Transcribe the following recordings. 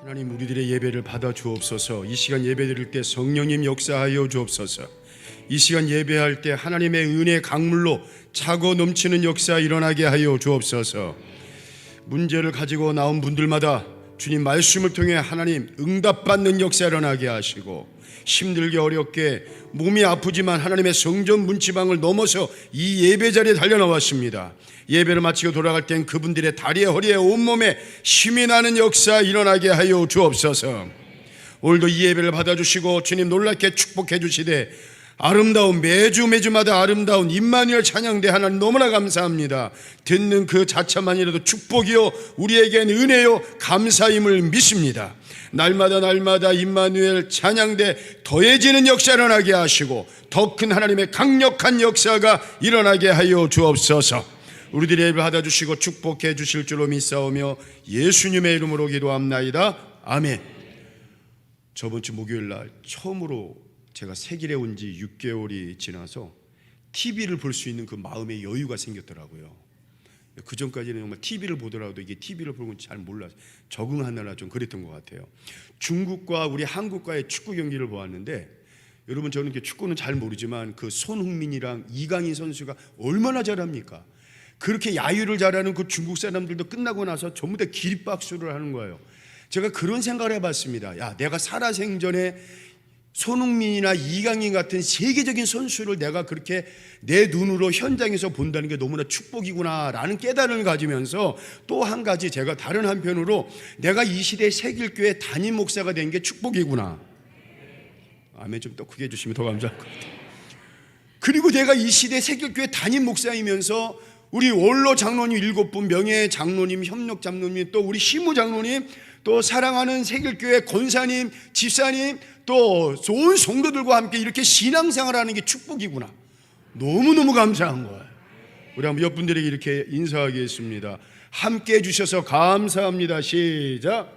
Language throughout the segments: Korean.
하나님, 우리들의 예배를 받아 주옵소서. 이 시간 예배 드릴 때 성령님 역사하여 주옵소서. 이 시간 예배할 때 하나님의 은혜 강물로 차고 넘치는 역사 일어나게 하여 주옵소서. 문제를 가지고 나온 분들마다 주님 말씀을 통해 하나님 응답받는 역사 일어나게 하시고, 힘들게 어렵게 몸이 아프지만 하나님의 성전 문지방을 넘어서 이 예배 자리에 달려나왔습니다. 예배를 마치고 돌아갈 땐 그분들의 다리에 허리에 온몸에 힘이 나는 역사 일어나게 하여 주옵소서. 오늘도 이 예배를 받아주시고 주님 놀랍게 축복해 주시되 아름다운 매주마다 아름다운 임마누엘 찬양대 하나님 너무나 감사합니다. 듣는 그 자체만이라도 축복이요 우리에겐 은혜요 감사임을 믿습니다. 날마다 임마누엘 찬양대 더해지는 역사 일어나게 하시고 더 큰 하나님의 강력한 역사가 일어나게 하여 주옵소서. 우리들의 예배를 받아주시고 축복해 주실 줄로 믿사오며 예수님의 이름으로 기도합나이다. 아멘. 저번 주 목요일 날 처음으로 제가 세길에 온 지 6개월이 지나서 TV를 볼 수 있는 그 마음의 여유가 생겼더라고요. 그 전까지는 정말 TV를 보더라도 이게 TV를 보는 건 잘 몰라서 적응하느라 좀 그랬던 것 같아요. 중국과 우리 한국과의 축구 경기를 보았는데, 여러분 저는 축구는 잘 모르지만 그 손흥민이랑 이강인 선수가 얼마나 잘합니까? 그렇게 야유를 잘하는 그 중국 사람들도 끝나고 나서 전부 다 기립박수를 하는 거예요. 제가 그런 생각을 해봤습니다. 야, 내가 살아생전에 손흥민이나 이강인 같은 세계적인 선수를 내가 그렇게 내 눈으로 현장에서 본다는 게 너무나 축복이구나 라는 깨달음을 가지면서, 또 한 가지 제가 다른 한편으로 내가 이 시대의 세길교회 담임 목사가 된 게 축복이구나. 아멘 좀 더 크게 해주시면 더 감사할 것 같아요. 그리고 내가 이 시대 세길교회 담임 목사이면서 우리 원로 장로님 7분, 명예 장로님, 협력 장로님, 또 우리 시무 장로님, 또 사랑하는 세길교회 권사님, 집사님, 또 좋은 성도들과 함께 이렇게 신앙생활하는 게 축복이구나. 너무너무 감사한 거예요. 우리 한번 옆 분들에게 이렇게 인사하겠습니다. 함께 해주셔서 감사합니다. 시작.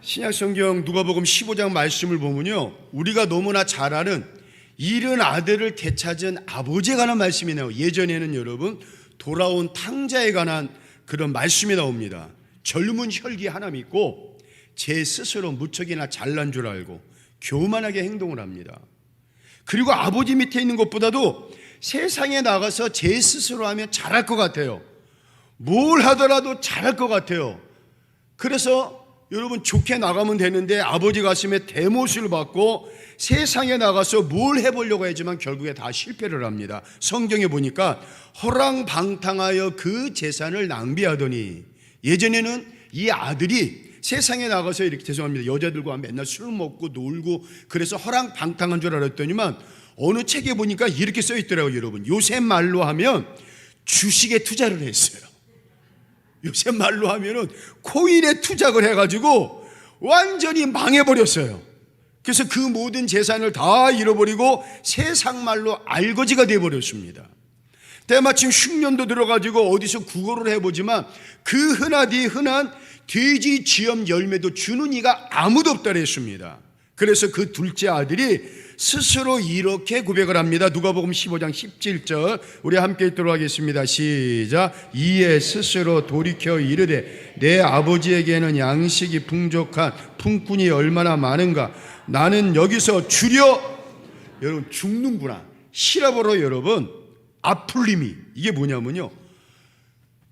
신약성경 누가복음 15장 말씀을 보면요, 우리가 너무나 잘 아는 잃은 아들을 되찾은 아버지에 관한 말씀이 나와요. 예전에는 여러분 돌아온 탕자에 관한 그런 말씀이 나옵니다. 젊은 혈기 하나 믿고 제 스스로 무척이나 잘난 줄 알고 교만하게 행동을 합니다. 그리고 아버지 밑에 있는 것보다도 세상에 나가서 제 스스로 하면 잘할 것 같아요. 뭘 하더라도 잘할 것 같아요. 그래서 여러분 좋게 나가면 되는데 아버지 가슴에 대못을 받고 세상에 나가서 뭘 해보려고 하지만 결국에 다 실패를 합니다. 성경에 보니까 허랑방탕하여 그 재산을 낭비하더니, 예전에는 이 아들이 세상에 나가서 이렇게, 죄송합니다, 여자들과 맨날 술 먹고 놀고 그래서 허랑방탕한 줄 알았더니만 어느 책에 보니까 이렇게 써 있더라고요. 여러분 요새 말로 하면 주식에 투자를 했어요. 요새 말로 하면은 코인에 투자를 해가지고 완전히 망해버렸어요. 그래서 그 모든 재산을 다 잃어버리고 세상 말로 알거지가 되어버렸습니다. 때마침 흉년도 들어가지고 어디서 구걸을 해보지만 그 흔하디 흔한 돼지 지엄 열매도 주는 이가 아무도 없다 그랬습니다. 그래서 그 둘째 아들이 스스로 이렇게 고백을 합니다. 누가복음 15장 17절 우리 함께 읽도록 하겠습니다. 시작. 이에 스스로 돌이켜 이르되 내 아버지에게는 양식이 풍족한 품꾼이 얼마나 많은가. 나는 여기서 주려. 여러분 죽는구나. 시라버로 여러분 아플림이, 이게 뭐냐면요,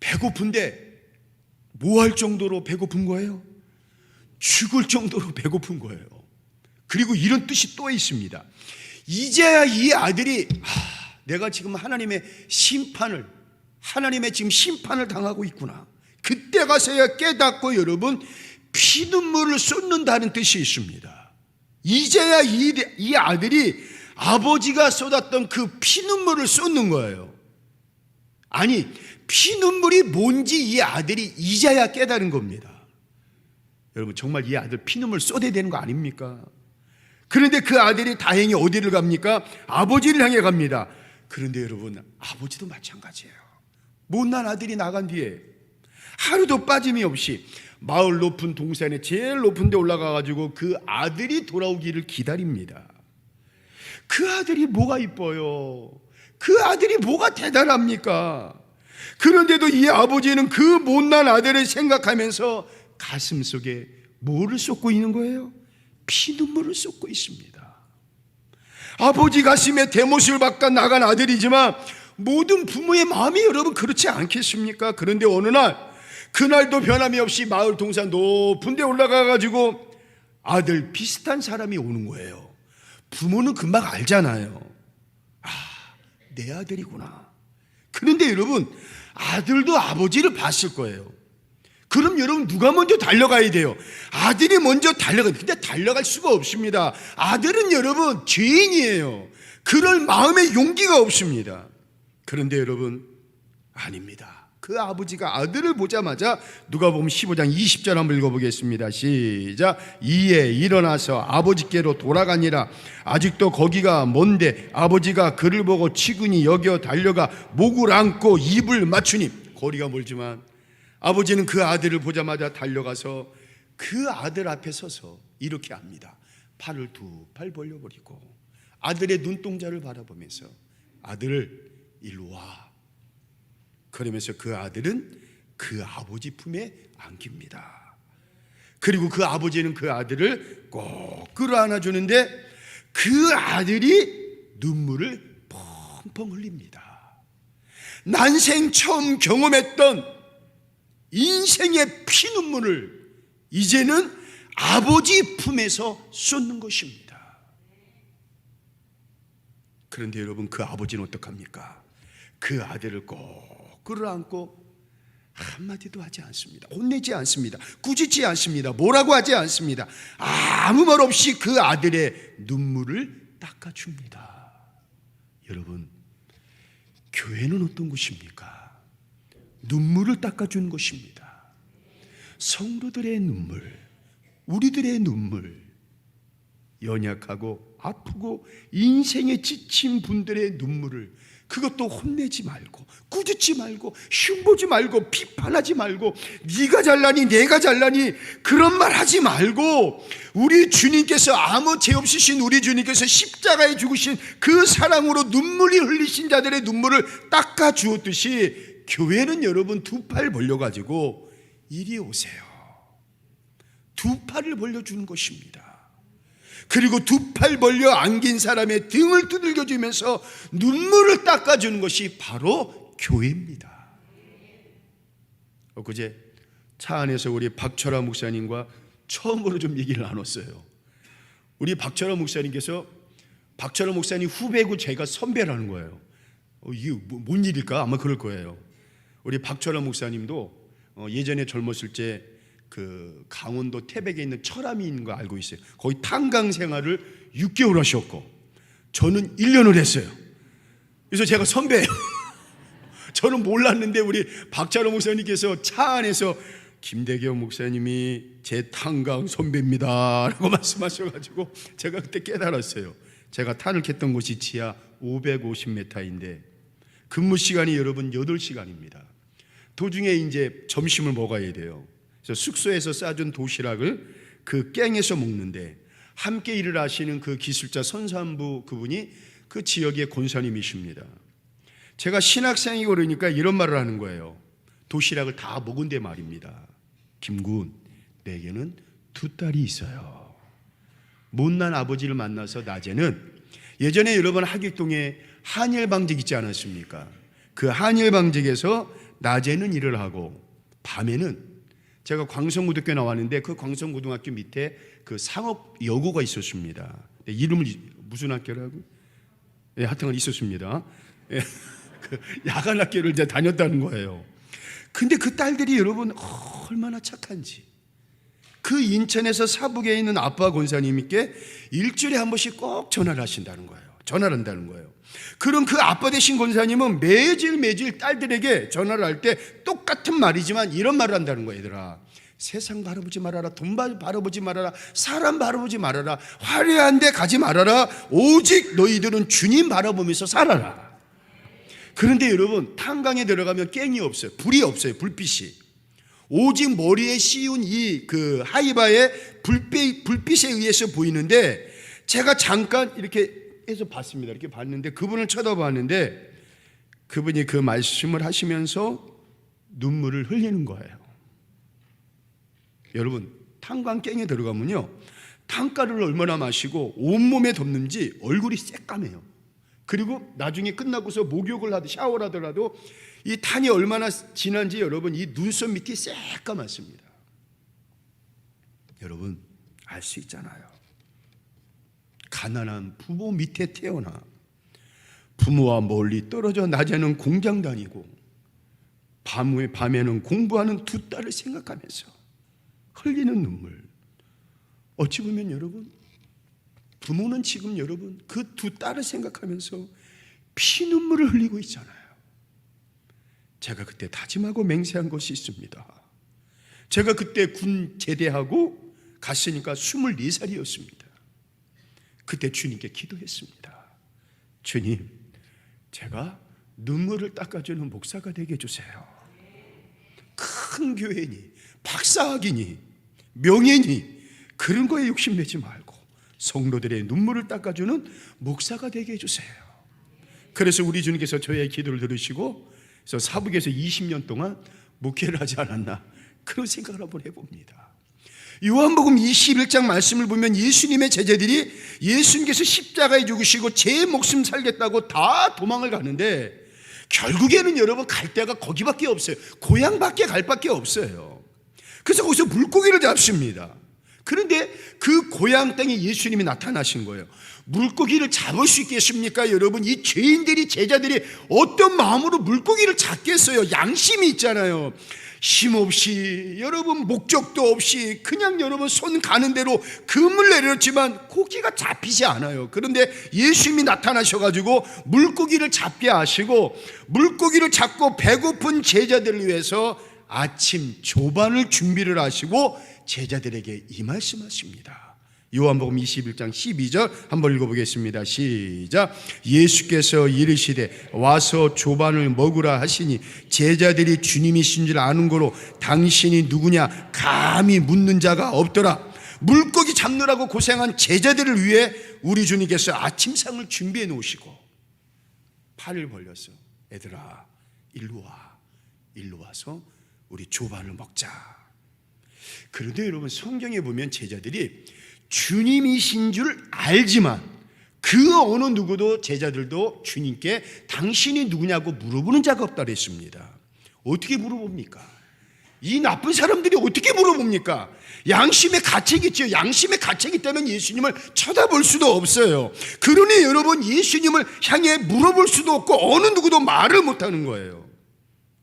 배고픈데 뭐 할 정도로 배고픈 거예요? 죽을 정도로 배고픈 거예요. 그리고 이런 뜻이 또 있습니다. 이제야 이 아들이 내가 지금 하나님의 지금 심판을 당하고 있구나. 그때 가서야 깨닫고 여러분 피눈물을 쏟는다는 뜻이 있습니다. 이제야 이 아들이 아버지가 쏟았던 그 피눈물을 쏟는 거예요. 아니, 피눈물이 뭔지 이 아들이 이제야 깨달은 겁니다. 여러분 정말 이 아들 피눈물 쏟아야 되는 거 아닙니까? 그런데 그 아들이 다행히 어디를 갑니까? 아버지를 향해 갑니다. 그런데 여러분 아버지도 마찬가지예요. 못난 아들이 나간 뒤에 하루도 빠짐이 없이 마을 높은 동산에 제일 높은 데 올라가가지고 그 아들이 돌아오기를 기다립니다. 그 아들이 뭐가 이뻐요? 그 아들이 뭐가 대단합니까? 그런데도 이 아버지는 그 못난 아들을 생각하면서 가슴 속에 뭐를 쏟고 있는 거예요? 피눈물을 쏟고 있습니다. 아버지 가슴에 대못을 박아 나간 아들이지만 모든 부모의 마음이 여러분 그렇지 않겠습니까? 그런데 어느 날, 그날도 변함이 없이 마을 동산 높은 데 올라가가지고 아들 비슷한 사람이 오는 거예요. 부모는 금방 알잖아요. 아, 내 아들이구나. 그런데 여러분, 아들도 아버지를 봤을 거예요. 그럼 여러분 누가 먼저 달려가야 돼요? 아들이 먼저 달려가야 돼요. 근데 달려갈 수가 없습니다. 아들은 여러분 죄인이에요. 그럴 마음의 용기가 없습니다. 그런데 여러분, 아닙니다. 그 아버지가 아들을 보자마자 누가복음 15장 20절 한번 읽어보겠습니다. 시작. 이에 일어나서 아버지께로 돌아가니라. 아직도 거기가 먼데 아버지가 그를 보고 치근히 여겨 달려가 목을 안고 입을 맞추니. 거리가 멀지만 아버지는 그 아들을 보자마자 달려가서 그 아들 앞에 서서 이렇게 합니다. 팔을 두 팔 벌려버리고 아들의 눈동자를 바라보면서 아들 일로 와. 그러면서 그 아들은 그 아버지 품에 안깁니다. 그리고 그 아버지는 그 아들을 꼭 끌어안아주는데 그 아들이 눈물을 펑펑 흘립니다. 난생 처음 경험했던 인생의 피눈물을 이제는 아버지 품에서 쏟는 것입니다. 그런데 여러분, 그 아버지는 어떡합니까? 그 아들을 꼭 끌어안고 한마디도 하지 않습니다. 혼내지 않습니다. 꾸짖지 않습니다. 뭐라고 하지 않습니다. 아무 말 없이 그 아들의 눈물을 닦아줍니다. 여러분, 교회는 어떤 곳입니까? 눈물을 닦아주는 것입니다. 성도들의 눈물, 우리들의 눈물, 연약하고 아프고 인생에 지친 분들의 눈물을, 그것도 혼내지 말고 꾸짖지 말고 흉보지 말고 비판하지 말고 네가 잘나니 내가 잘나니 그런 말 하지 말고, 우리 주님께서 아무 죄 없으신 우리 주님께서 십자가에 죽으신 그 사랑으로 눈물이 흘리신 자들의 눈물을 닦아 주었듯이 교회는 여러분 두 팔 벌려가지고 이리 오세요. 두 팔을 벌려주는 것입니다. 그리고 두 팔 벌려 안긴 사람의 등을 두들겨주면서 눈물을 닦아주는 것이 바로 교회입니다. 엊그제 차 안에서 우리 박철아 목사님과 처음으로 좀 얘기를 나눴어요. 우리 박철아 목사님께서, 박철아 목사님 후배고 제가 선배라는 거예요. 이게 뭔 일일까? 아마 그럴 거예요. 우리 박철아 목사님도 예전에 젊었을 때 그 강원도 태백에 있는 철암이 있는 거 알고 있어요. 거기 탄광 생활을 6개월 하셨고 저는 1년을 했어요. 그래서 제가 선배예요. 저는 몰랐는데 우리 박철아 목사님께서 차 안에서 김대겸 목사님이 제 탄광 선배입니다 라고 말씀하셔가지고 제가 그때 깨달았어요. 제가 탄을 캤던 곳이 지하 550m인데 근무 시간이 여러분 8시간입니다. 도중에 이제 점심을 먹어야 돼요. 그래서 숙소에서 싸준 도시락을 그 깽에서 먹는데 함께 일을 하시는 그 기술자 선산부 그분이 그 지역의 권사님이십니다. 제가 신학생이고 그러니까 이런 말을 하는 거예요. 도시락을 다 먹은데 말입니다. 김군, 내게는 두 딸이 있어요. 못난 아버지를 만나서 낮에는, 예전에 여러분 하길동에 한일방직 있지 않았습니까? 그 한일방직에서 낮에는 일을 하고 밤에는, 제가 광성고등학교 나왔는데 그 광성고등학교 밑에 그 상업여고가 있었습니다. 이름을 무슨 학교라고? 예, 하여튼 있었습니다. 예, 그 야간 학교를 이제 다녔다는 거예요. 근데 그 딸들이 여러분 얼마나 착한지, 그 인천에서 사북에 있는 아빠 권사님께 일주일에 한 번씩 꼭 전화를 하신다는 거예요. 전화를 한다는 거예요. 그럼 그 아빠 되신 권사님은 매일 딸들에게 전화를 할 때 똑같은 말이지만 이런 말을 한다는 거예요. 얘들아, 세상 바라보지 말아라, 돈 바라보지 말아라, 사람 바라보지 말아라, 화려한 데 가지 말아라, 오직 너희들은 주님 바라보면서 살아라. 그런데 여러분, 탄광에 들어가면 깽이 없어요. 불이 없어요. 불빛이. 오직 머리에 씌운 이 그 하이바의 불빛에 의해서 보이는데, 제가 잠깐 이렇게 해서 봤습니다. 이렇게 봤는데 그분을 쳐다봤는데 그분이 그 말씀을 하시면서 눈물을 흘리는 거예요. 여러분, 탄광갱에 들어가면요, 탄가루를 얼마나 마시고 온몸에 덮는지 얼굴이 새까매요. 그리고 나중에 끝나고서 목욕을 하든 샤워를 하더라도 이 탄이 얼마나 진한지 여러분, 이 눈썹 밑이 새까맣습니다. 여러분, 알 수 있잖아요. 가난한 부모 밑에 태어나 부모와 멀리 떨어져 낮에는 공장 다니고 밤에는 공부하는 두 딸을 생각하면서 흘리는 눈물. 어찌 보면 여러분, 부모는 지금 여러분 그 두 딸을 생각하면서 피눈물을 흘리고 있잖아요. 제가 그때 다짐하고 맹세한 것이 있습니다. 제가 그때 군 제대하고 갔으니까 24살이었습니다. 그때 주님께 기도했습니다. 주님, 제가 눈물을 닦아주는 목사가 되게 해주세요. 큰 교회니 박사학위니 명예니 그런 거에 욕심내지 말고 성도들의 눈물을 닦아주는 목사가 되게 해주세요. 그래서 우리 주님께서 저의 기도를 들으시고 그래서 사북에서 20년 동안 목회를 하지 않았나, 그런 생각을 한번 해봅니다. 요한복음 21장 말씀을 보면 예수님의 제자들이 예수님께서 십자가에 죽으시고 제 목숨 살겠다고 다 도망을 가는데 결국에는 여러분 갈 데가 거기밖에 없어요. 고향밖에 갈 밖에 없어요. 그래서 거기서 물고기를 잡습니다. 그런데 그 고향 땅에 예수님이 나타나신 거예요. 물고기를 잡을 수 있겠습니까? 여러분, 이 죄인들이, 제자들이 어떤 마음으로 물고기를 잡겠어요? 양심이 있잖아요. 힘없이, 여러분 목적도 없이 그냥 여러분 손 가는 대로 금을 내렸지만 고기가 잡히지 않아요. 그런데 예수님이 나타나셔가지고 물고기를 잡게 하시고, 물고기를 잡고 배고픈 제자들을 위해서 아침 조반을 준비를 하시고 제자들에게 이 말씀하십니다. 요한복음 21장 12절 한번 읽어보겠습니다. 시작. 예수께서 이르시되 와서 조반을 먹으라 하시니 제자들이 주님이신 줄 아는 거로 당신이 누구냐 감히 묻는 자가 없더라. 물고기 잡느라고 고생한 제자들을 위해 우리 주님께서 아침상을 준비해 놓으시고 팔을 벌려서 얘들아 일로 와, 일로 와서 우리 조반을 먹자. 그런데 여러분, 성경에 보면 제자들이 주님이신 줄 알지만 그 어느 누구도, 제자들도 주님께 당신이 누구냐고 물어보는 자가 없다 그랬습니다. 어떻게 물어봅니까? 이 나쁜 사람들이 어떻게 물어봅니까? 양심의 가책이 있죠. 양심의 가책이 때문에 예수님을 쳐다볼 수도 없어요. 그러니 여러분, 예수님을 향해 물어볼 수도 없고 어느 누구도 말을 못하는 거예요.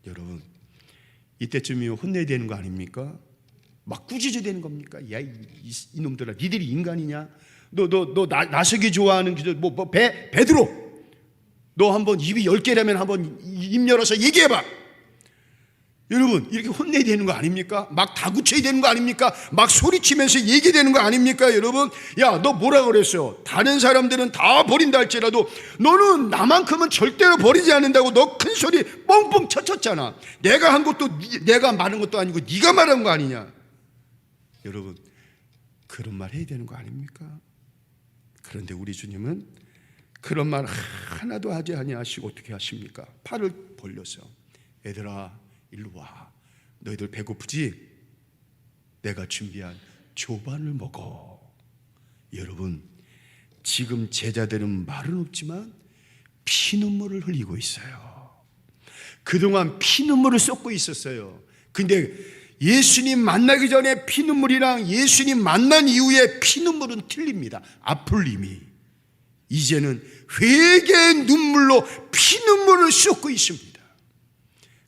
여러분, 이때쯤이면 혼내야 되는 거 아닙니까? 막 꾸짖어야 되는 겁니까? 야, 이놈들아, 니들이 인간이냐? 너 나서기 좋아하는 베드로, 너 한번 입이 10개라면 한번 입 열어서 얘기해봐. 여러분, 이렇게 혼내야 되는 거 아닙니까? 막 다구쳐야 되는 거 아닙니까? 막 소리치면서 얘기되는 거 아닙니까? 여러분, 야, 너 뭐라 그랬어? 다른 사람들은 다 버린다 할지라도 너는 나만큼은 절대로 버리지 않는다고 너 큰 소리 뻥뻥 쳤잖아. 내가 한 것도 내가 말한 것도 아니고 네가 말한 거 아니냐? 여러분, 그런 말 해야 되는 거 아닙니까? 그런데 우리 주님은 그런 말 하나도 하지 아니하시고 어떻게 하십니까? 팔을 벌려서 얘들아 일로 와, 너희들 배고프지? 내가 준비한 조반을 먹어. 여러분, 지금 제자들은 말은 없지만 피눈물을 흘리고 있어요. 그동안 피눈물을 쏟고 있었어요. 근데 예수님 만나기 전에 피눈물이랑 예수님 만난 이후에 피눈물은 틀립니다. 아플림이. 이제는 회개의 눈물로 피눈물을 쏟고 있습니다.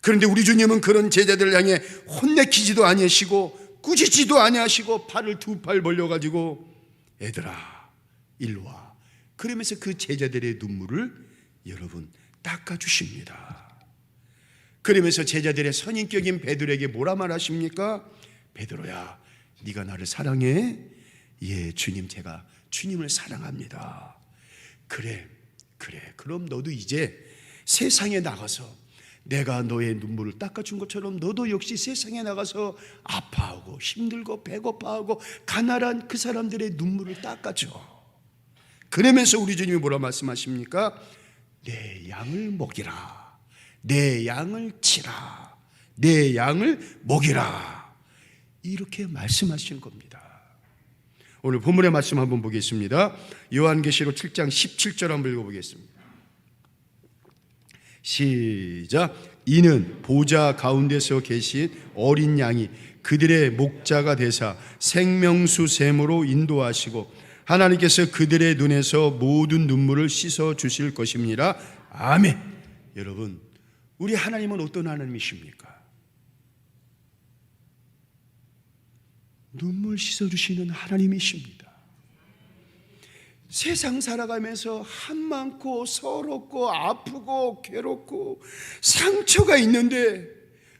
그런데 우리 주님은 그런 제자들을 향해 혼내키지도 아니하시고 꾸짖지도 아니하시고 팔을 두 팔 벌려가지고 얘들아 일로 와, 그러면서 그 제자들의 눈물을 여러분 닦아주십니다. 그러면서 제자들의 선인격인 베드로에게 뭐라 말하십니까? 베드로야, 네가 나를 사랑해? 예, 주님, 제가 주님을 사랑합니다. 그래, 그럼 너도 이제 세상에 나가서 내가 너의 눈물을 닦아준 것처럼 너도 역시 세상에 나가서 아파하고 힘들고 배고파하고 가난한 그 사람들의 눈물을 닦아줘. 그러면서 우리 주님이 뭐라 말씀하십니까? 내 양을 먹이라, 내 양을 치라, 내 양을 먹이라. 이렇게 말씀하시는 겁니다. 오늘 본문의 말씀 한번 보겠습니다. 요한계시록 7장 17절 한번 읽어보겠습니다. 시작. 이는 보좌 가운데서 계신 어린 양이 그들의 목자가 되사 생명수 샘으로 인도하시고 하나님께서 그들의 눈에서 모든 눈물을 씻어 주실 것입니다. 아멘. 여러분, 우리 하나님은 어떤 하나님이십니까? 눈물 씻어 주시는 하나님이십니다. 세상 살아가면서 한 많고 서럽고 아프고 괴롭고 상처가 있는데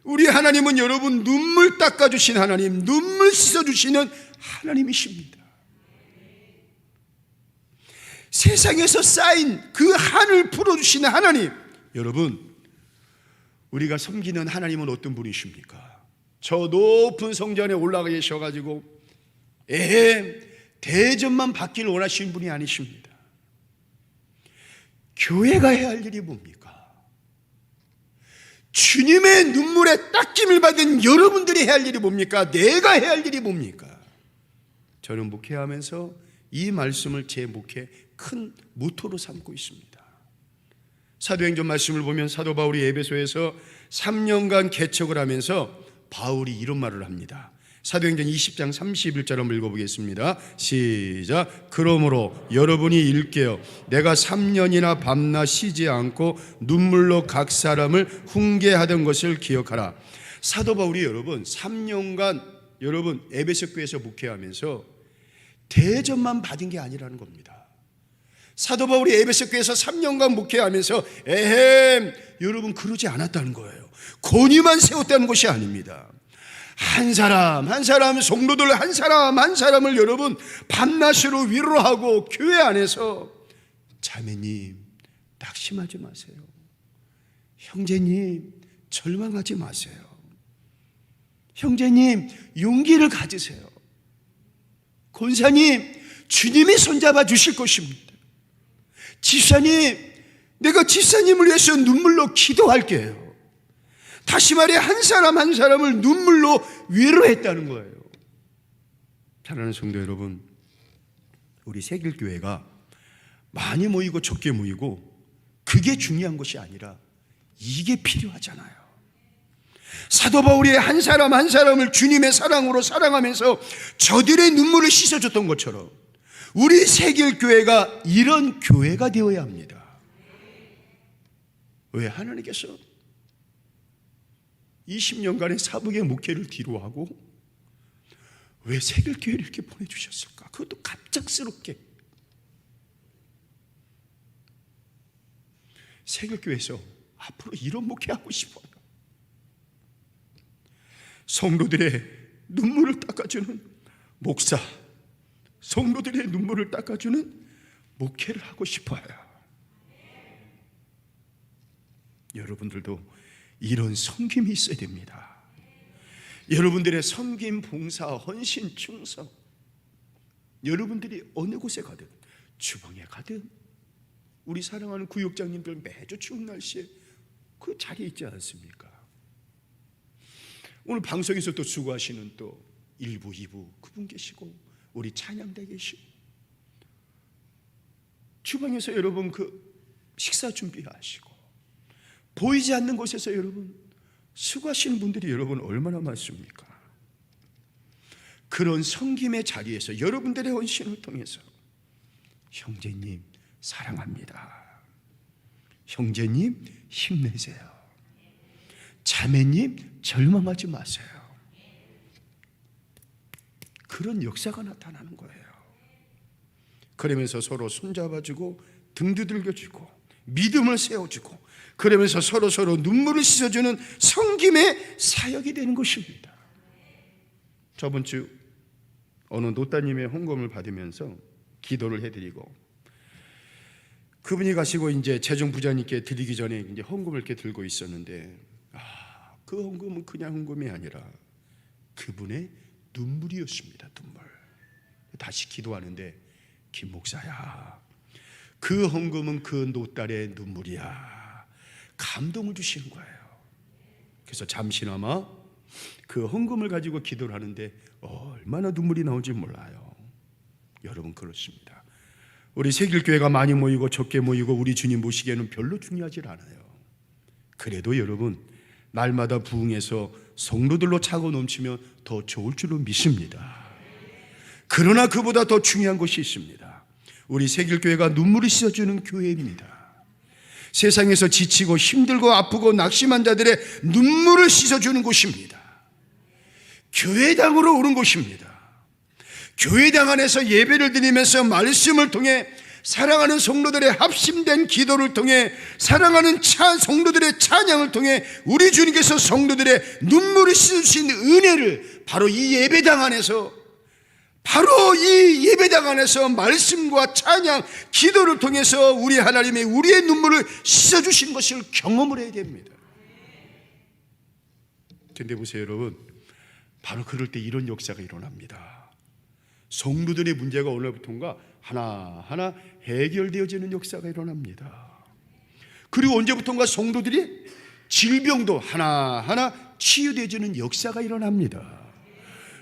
우리 하나님은 여러분 눈물 닦아주신 하나님, 눈물 씻어주시는 하나님이십니다. 세상에서 쌓인 그 한을 풀어주시는 하나님. 여러분, 우리가 섬기는 하나님은 어떤 분이십니까? 저 높은 성전에 올라가 계셔가지고 대접만 받기를 원하시는 분이 아니십니다. 교회가 해야 할 일이 뭡니까? 주님의 눈물에 닦임을 받은 여러분들이 해야 할 일이 뭡니까? 내가 해야 할 일이 뭡니까? 저는 목회하면서 이 말씀을 제 목회 큰 모토로 삼고 있습니다. 사도행전 말씀을 보면 사도 바울이 에베소에서 3년간 개척을 하면서 바울이 이런 말을 합니다. 사도행전 20장 31절 한번 읽어보겠습니다. 시작. 그러므로 여러분이 일깨어 내가 3년이나 밤낮 쉬지 않고 눈물로 각 사람을 훈계하던 것을 기억하라. 사도 바울이 여러분 3년간 여러분 에베소 교회에서 목회하면서 대접만 받은 게 아니라는 겁니다. 사도 바울이 에베소 교회에서 3년간 목회하면서 여러분 그러지 않았다는 거예요. 권위만 세웠다는 것이 아닙니다. 한 사람 한 사람, 성도들 한 사람 한 사람을 여러분 밤낮으로 위로하고 교회 안에서 자매님 낙심하지 마세요. 형제님 절망하지 마세요. 형제님 용기를 가지세요. 권사님 주님이 손잡아 주실 것입니다. 집사님 내가 집사님을 위해서 눈물로 기도할게요. 다시 말해 한 사람 한 사람을 눈물로 위로했다는 거예요. 사랑하는 성도 여러분, 우리 새길교회가 많이 모이고 적게 모이고 그게 중요한 것이 아니라 이게 필요하잖아요. 사도 바울이 한 사람 한 사람을 주님의 사랑으로 사랑하면서 저들의 눈물을 씻어줬던 것처럼 우리 새길교회가 이런 교회가 되어야 합니다. 왜? 하나님께서 20년간의 사북의 목회를 뒤로하고 왜 새길교회를 이렇게 보내주셨을까? 그것도 갑작스럽게. 새길교회에서 앞으로 이런 목회하고 싶어요. 성도들의 눈물을 닦아주는 목사, 성도들의 눈물을 닦아주는 목회를 하고 싶어요. 여러분들도 이런 섬김이 있어야 됩니다. 여러분들의 섬김, 봉사, 헌신, 충성, 여러분들이 어느 곳에 가든, 주방에 가든, 우리 사랑하는 구역장님들 매주 추운 날씨에 그 자리에 있지 않습니까? 오늘 방송에서 또 수고하시는 또 1부, 2부 그분 계시고 우리 찬양대 계시고 주방에서 여러분 그 식사 준비하시고 보이지 않는 곳에서 여러분 수고하시는 분들이 여러분 얼마나 많습니까? 그런 섬김의 자리에서 여러분들의 헌신을 통해서 형제님 사랑합니다. 형제님 힘내세요. 자매님 절망하지 마세요. 그런 역사가 나타나는 거예요. 그러면서 서로 손잡아주고 등 두들겨주고 믿음을 세워주고 그러면서 서로 눈물을 씻어주는 섬김의 사역이 되는 것입니다. 저번 주 어느 노따님의 헌금을 받으면서 기도를 해드리고 그분이 가시고 이제 재정 부자님께 드리기 전에 이제 헌금을 이렇게 들고 있었는데 그 헌금은 그냥 헌금이 아니라 그분의 눈물이었습니다. 눈물. 다시 기도하는데 김 목사야, 그 헌금은 그 노딸의 눈물이야. 감동을 주시는 거예요. 그래서 잠시나마 그 헌금을 가지고 기도를 하는데 얼마나 눈물이 나올지 몰라요. 여러분, 그렇습니다. 우리 새길교회가 많이 모이고 적게 모이고 우리 주님 모시기에는 별로 중요하지 않아요. 그래도 여러분, 날마다 부흥해서 성도들로 차고 넘치면 더 좋을 줄로 믿습니다. 그러나 그보다 더 중요한 것이 있습니다. 우리 새길교회가 눈물을 씻어주는 교회입니다. 세상에서 지치고 힘들고 아프고 낙심한 자들의 눈물을 씻어주는 곳입니다. 교회당으로 오는 곳입니다. 교회당 안에서 예배를 드리면서 말씀을 통해 사랑하는 성도들의 합심된 기도를 통해 사랑하는 성도들의 찬양을 통해 우리 주님께서 성도들의 눈물을 씻으신 은혜를 바로 이 예배당 안에서 말씀과 찬양, 기도를 통해서 우리 하나님의 우리의 눈물을 씻어주신 것을 경험을 해야 됩니다. 근데 보세요 여러분, 바로 그럴 때 이런 역사가 일어납니다. 성도들의 문제가 오늘부터인가 하나하나 해결되어지는 역사가 일어납니다. 그리고 언제부턴가 성도들이 질병도 하나하나 치유되어지는 역사가 일어납니다.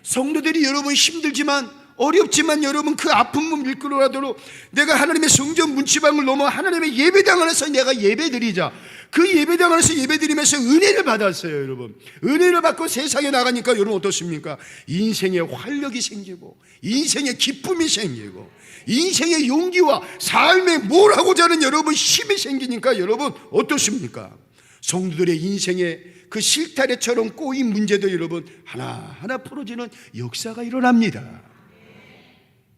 성도들이 여러분 힘들지만 어렵지만 여러분 그 아픔을 일끌어라도록 내가 하나님의 성전 문지방을 넘어 하나님의 예배당 안에서 내가 예배드리자. 그 예배당 안에서 예배드리면서 은혜를 받았어요. 여러분, 은혜를 받고 세상에 나가니까 여러분 어떻습니까? 인생의 활력이 생기고 인생의 기쁨이 생기고 인생의 용기와 삶에 뭘 하고자 하는 여러분 힘이 생기니까 여러분 어떻습니까? 성도들의 인생의 그 실타래처럼 꼬인 문제도 여러분 하나하나 풀어지는 역사가 일어납니다.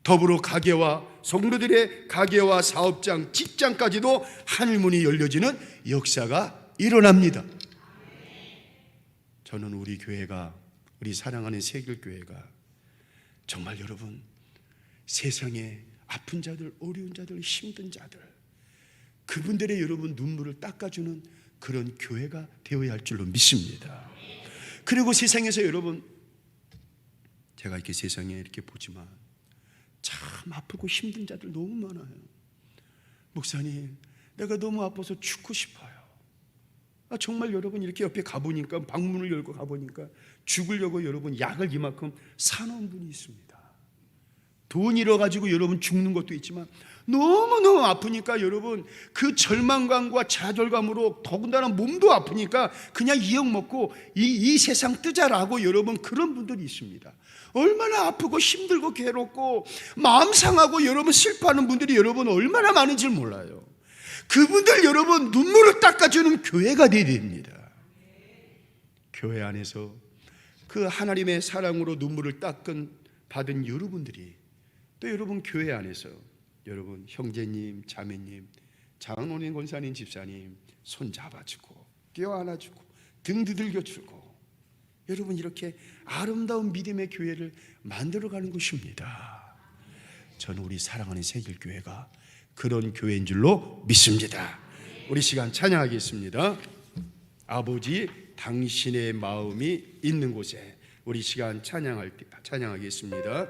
더불어 가게와 성도들의 가게와 사업장, 직장까지도 하늘문이 열려지는 역사가 일어납니다. 저는 우리 교회가, 우리 사랑하는 새길교회가 정말 여러분 세상에 아픈 자들, 어려운 자들, 힘든 자들, 그분들의 여러분 눈물을 닦아주는 그런 교회가 되어야 할 줄로 믿습니다. 그리고 세상에서 여러분, 제가 이렇게 세상에 이렇게 보지만 참 아프고 힘든 자들 너무 많아요. 목사님, 내가 너무 아파서 죽고 싶어요. 정말 여러분 이렇게 옆에 가보니까, 방문을 열고 가보니까 죽으려고 여러분 약을 이만큼 사놓은 분이 있습니다. 돈 잃어가지고 여러분 죽는 것도 있지만 너무너무 아프니까 여러분 그 절망감과 좌절감으로 더군다나 몸도 아프니까 그냥 이역 먹고 이 세상 뜨자라고 여러분 그런 분들이 있습니다. 얼마나 아프고 힘들고 괴롭고 마음 상하고 여러분 슬퍼하는 분들이 여러분 얼마나 많은지 몰라요. 그분들 여러분 눈물을 닦아주는 교회가 되어야 됩니다. 교회 안에서 그 하나님의 사랑으로 눈물을 받은 여러분들이 또 여러분 교회 안에서 여러분 형제님, 자매님, 장로님, 권사님, 집사님 손 잡아주고 껴안아주고 등 두들겨주고 여러분 이렇게 아름다운 믿음의 교회를 만들어가는 것입니다. 저는 우리 사랑하는 새길교회가 그런 교회인 줄로 믿습니다. 우리 시간 찬양하겠습니다. 아버지 당신의 마음이 있는 곳에 우리 시간 찬양하겠습니다.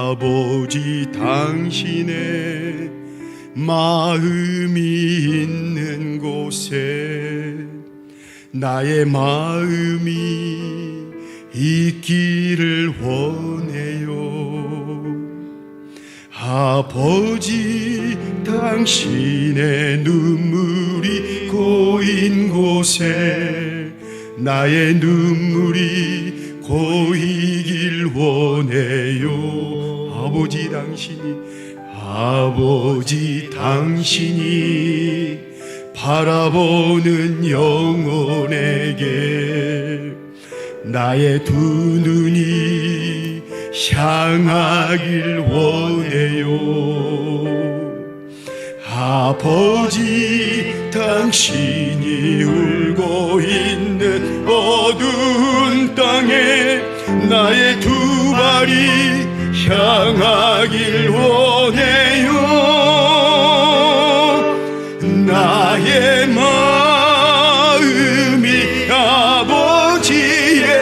아버지 당신의 마음이 있는 곳에 나의 마음이 있기를 원해요. 아버지 당신의 눈물이 고인 곳에 나의 눈물이 고이길 원해요. 아버지 당신이 바라보는 영혼에게 나의 두 눈이 향하길 원해요. 아버지 당신이 울고 있는 어두운 땅에 나의 두 발이 향하길 원해요. 나의 마음이 아버지의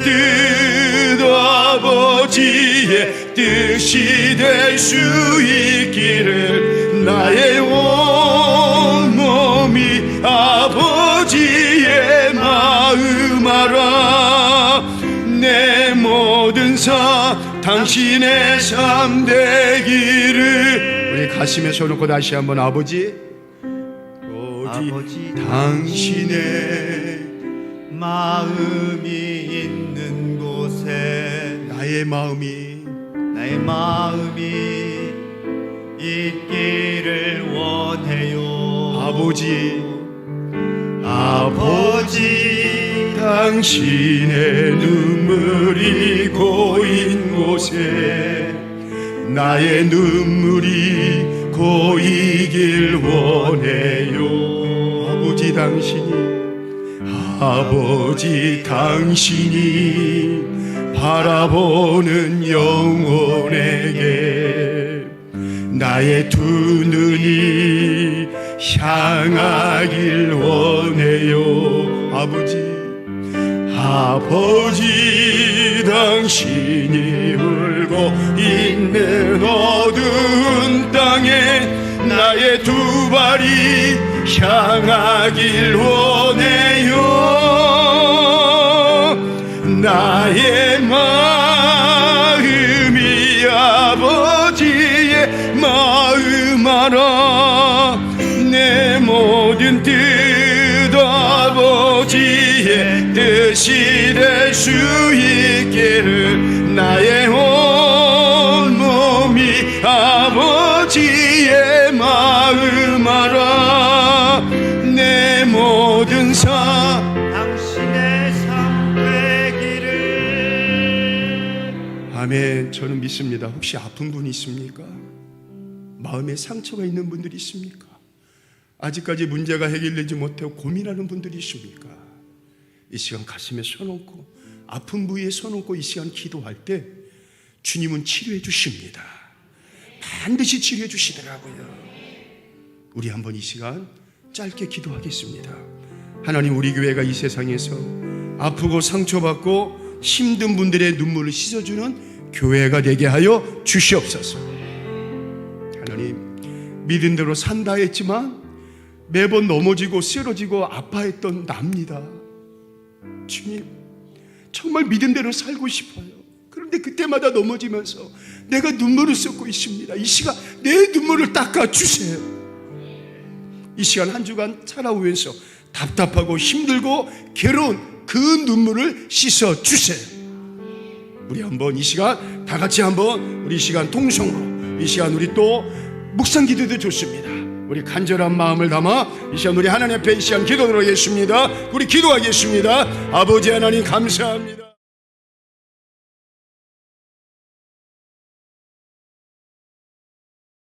뜻 아버지의 뜻이 될 수 있기를 나의 온 몸이 아버지의 마음 알아 내 모든 삶 당신의 삶 되기를 우리 가슴에 손놓고 다시 한번 아버지 당신의 마음이 있는 곳에 나의 마음이 있기를 원해요. 아버지 당신의 눈물이 고인 곳에 나의 눈물이 고이길 원해요. 아버지 당신이 바라보는 영혼에게 나의 두 눈이 향하길 원해요. 아버지 당신이 울고 있는 어두운 땅에 나의 두 발이 향하길 원해요. 나의 마음이 아버지의 마음 알아 내 모든 뜻 아버지의 뜻이 될 수 있기를 나의 온 몸이 아버지의 마음 알아 내 모든 삶 당신의 삶 되기를. 아멘. 저는 믿습니다. 혹시 아픈 분이 있습니까? 마음에 상처가 있는 분들이 있습니까? 아직까지 문제가 해결되지 못하고 고민하는 분들이 있습니까? 이 시간 가슴에 손얹고 아픈 부위에 손얹고 이 시간 기도할 때 주님은 치료해 주십니다. 반드시 치료해 주시더라고요. 우리 한번 이 시간 짧게 기도하겠습니다. 하나님, 우리 교회가 이 세상에서 아프고 상처받고 힘든 분들의 눈물을 씻어주는 교회가 되게 하여 주시옵소서. 하나님, 믿은 대로 산다 했지만 매번 넘어지고 쓰러지고 아파했던 납니다. 주님, 정말 믿은 대로 살고 싶어요. 그런데 그때마다 넘어지면서 내가 눈물을 쏟고 있습니다. 이 시간 내 눈물을 닦아주세요. 이 시간 한 주간 살아오면서 답답하고 힘들고 괴로운 그 눈물을 씻어주세요. 우리 한번 이 시간 다 같이 한번 우리 이 시간 통성으로 이 시간 우리 또 묵상 기도도 좋습니다. 우리 간절한 마음을 담아 이 시간 우리 하나님 앞에 이 시간 기도하겠습니다. 우리 기도하겠습니다. 아버지 하나님 감사합니다.